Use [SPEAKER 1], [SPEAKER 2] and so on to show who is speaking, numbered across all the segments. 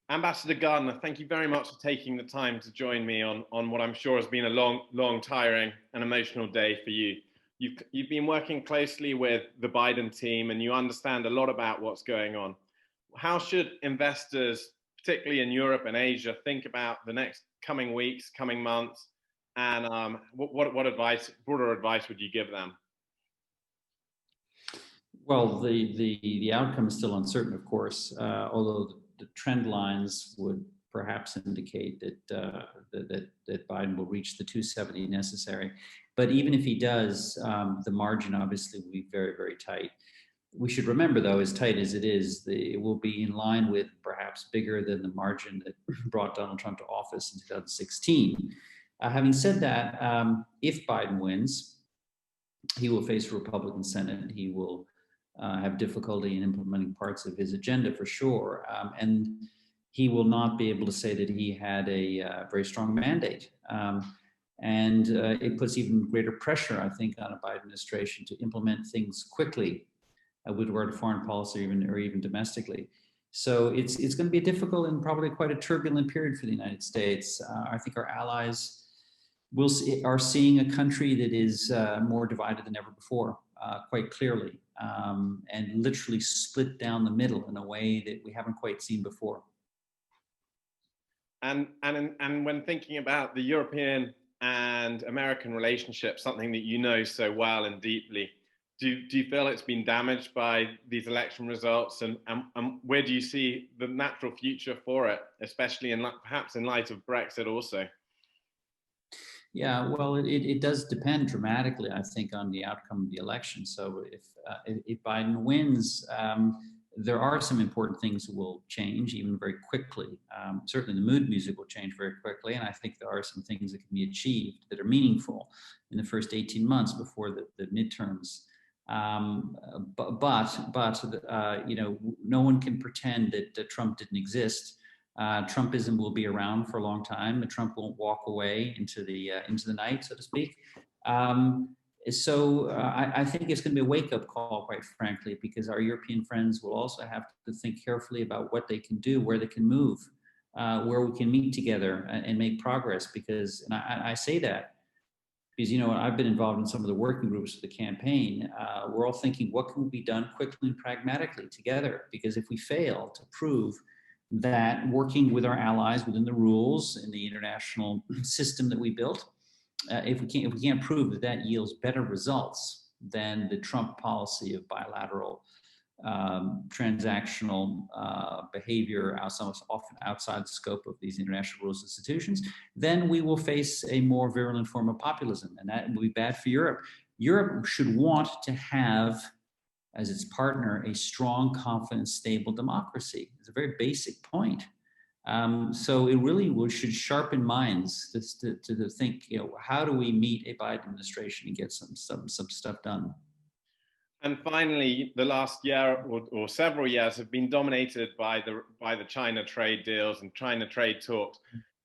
[SPEAKER 1] Ambassador Gardner, thank you very much for taking the time to join me on what I'm sure has been a long, tiring and emotional day for you. You've been working closely with the Biden team and you understand a lot about what's going on. How should investors, particularly in Europe and Asia, think about the next coming weeks, coming months, and what advice, broader advice would you give them?
[SPEAKER 2] Well, the outcome is still uncertain, of course, although the trend lines would perhaps indicate that Biden will reach the 270 necessary. But even if he does, the margin obviously will be very, very tight. We should remember, though, as tight as it is, it will be in line with, perhaps bigger than the margin that brought Donald Trump to office in 2016. Having said that, if Biden wins, he will face a Republican Senate. He will have difficulty in implementing parts of his agenda for sure. And he will not be able to say that he had a very strong mandate. And it puts even greater pressure, I think, on a Biden administration to implement things quickly with regard to foreign policy or even domestically. So it's going to be a difficult and probably quite a turbulent period for the United States. I think our allies are seeing a country that is more divided than ever before, quite clearly, and literally split down the middle in a way that we haven't quite seen before.
[SPEAKER 1] And when thinking about the European and American relationship, something that you know so well and deeply, do you feel it's been damaged by these election results, and where do you see the natural future for it, especially perhaps in light of Brexit also?
[SPEAKER 2] Yeah, well, it does depend dramatically, I think, on the outcome of the election. So if Biden wins, there are some important things that will change even very quickly. Certainly the mood music will change very quickly, and I think there are some things that can be achieved that are meaningful in the first 18 months before the midterms. But you know, no one can pretend that Trump didn't exist. Trumpism will be around for a long time. Trump won't walk away into the night, so to speak. So I think it's going to be a wake-up call, quite frankly, because our European friends will also have to think carefully about what they can do, where they can move, where we can meet together and make progress. Because, and I say that because, you know, I've been involved in some of the working groups of the campaign. We're all thinking, what can be done quickly and pragmatically together? Because if we fail to prove that working with our allies within the rules in the international system that we built, if we can't prove that yields better results than the Trump policy of bilateral transactional behavior often outside the scope of these international rules institutions, then we will face a more virulent form of populism, and that will be bad for Europe. Europe should want to have as its partner a strong, confident, stable democracy. It's a very basic point. So it really should sharpen minds to think, you know, how do we meet a Biden administration and get some stuff done?
[SPEAKER 1] And finally, the last year or several years have been dominated by the China trade deals and China trade talks.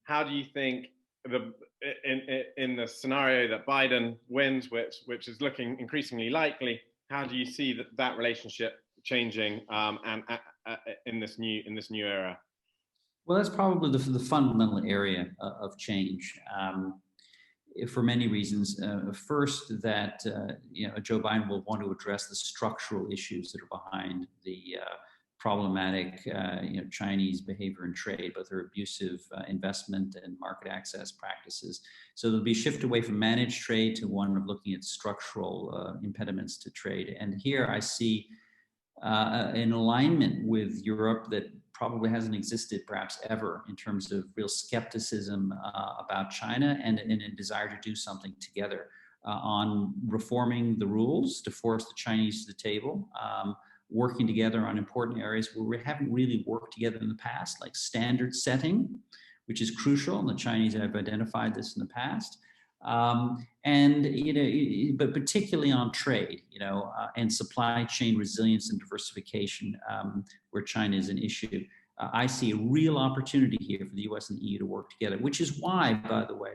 [SPEAKER 1] How do you think in the scenario that Biden wins, which is looking increasingly likely, how do you see that relationship changing and in this new era?
[SPEAKER 2] Well, that's probably the fundamental area of change. For many reasons. First, that you know, Joe Biden will want to address the structural issues that are behind the problematic you know, Chinese behavior in trade, both their abusive investment and market access practices. So there'll be a shift away from managed trade to one of looking at structural impediments to trade. And here I see an alignment with Europe that probably hasn't existed perhaps ever, in terms of real skepticism about China and a desire to do something together on reforming the rules to force the Chinese to the table, working together on important areas where we haven't really worked together in the past, like standard setting, which is crucial, and the Chinese have identified this in the past. And, you know, but particularly on trade, you know, and supply chain resilience and diversification, where China is an issue. I see a real opportunity here for the US and the EU to work together, which is why, by the way,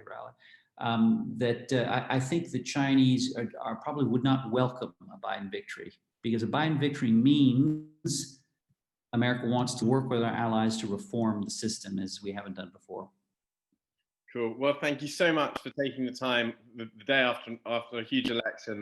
[SPEAKER 2] I think the Chinese are probably would not welcome a Biden victory, because a Biden victory means America wants to work with our allies to reform the system as we haven't done before.
[SPEAKER 1] Cool. Well, thank you so much for taking the time the day after a huge election.